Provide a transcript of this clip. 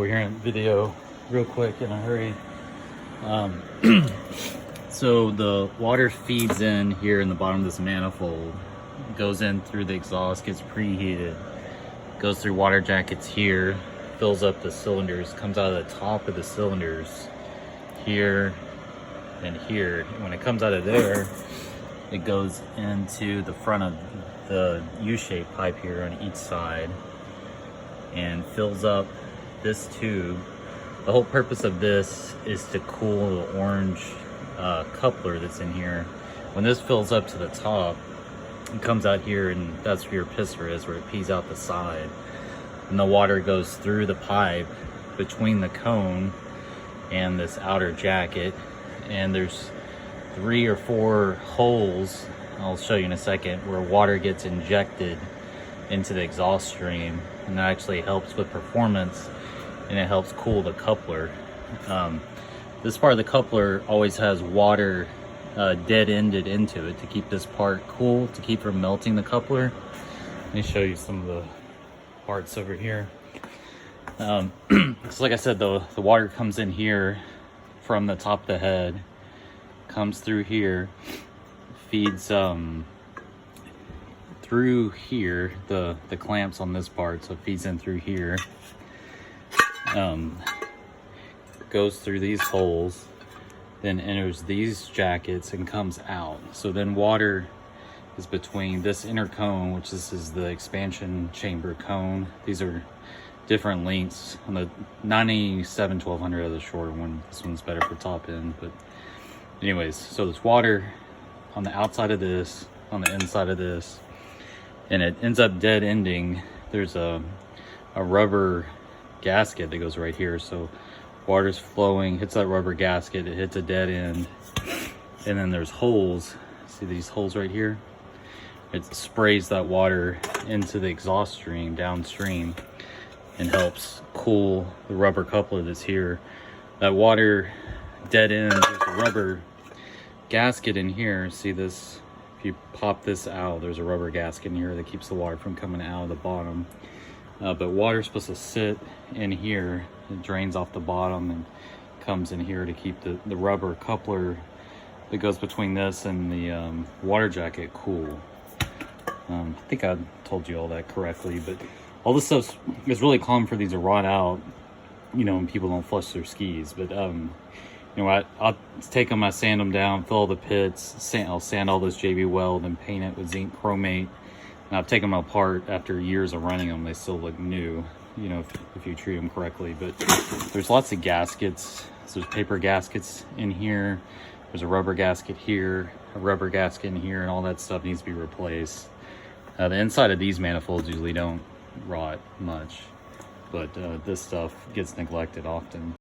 We're here in video real quick in a hurry. So the water feeds in here in the bottom of this manifold, goes in through the exhaust, gets preheated, goes through water jackets here, fills up the cylinders, comes out of the top of the cylinders here and here. When it comes out of there, it goes into the front of the U-shaped pipe here on each side and fills up this tube. The whole purpose of this is to cool the orange coupler that's in here. When this fills up to the top, it comes out here, and that's where your piston is, where it pees out the side. And the water goes through the pipe between the cone and this outer jacket. And there's 3 or 4 holes, I'll show you in a second, where water gets injected into the exhaust stream, and that actually helps with performance, and it helps cool the coupler. This part of the coupler always has water dead-ended into it to keep this part cool, to keep from melting the coupler. Let me show you some of the parts over here. So like I said, the water comes in here from the top of the head, comes through here, feeds through here, the clamps on this part, so it feeds in through here, goes through these holes, then enters these jackets and comes out. So then water is between this inner cone, which this is the expansion chamber cone. These are different lengths. On the 987 1200 are the shorter one. This one's better for top end, but anyways, so there's water on the outside of this, on the inside of this, and it ends up dead ending. There's a rubber gasket that goes right here, so water's flowing, hits that rubber gasket, it hits a dead end, and then there's holes. See these holes right here? It sprays that water into the exhaust stream downstream and helps cool the rubber coupler that's here. That water dead end, there's a rubber gasket in here. See this? If you pop this out, there's a rubber gasket in here that keeps the water from coming out of the bottom. But water's supposed to sit in here. It drains off the bottom and comes in here to keep the rubber coupler that goes between this and the water jacket cool. I think I told you all that correctly, but all this stuff is really common for these to rot out, you know, when people don't flush their skis. But you know, I'll take them, I sand them down, fill all the pits, I'll sand all this JB weld and paint it with zinc chromate. And I've taken them apart after years of running them. They still look new, you know, if you treat them correctly. But there's lots of gaskets. So there's paper gaskets in here. There's a rubber gasket here, a rubber gasket in here, and all that stuff needs to be replaced. The inside of these manifolds usually don't rot much, but this stuff gets neglected often.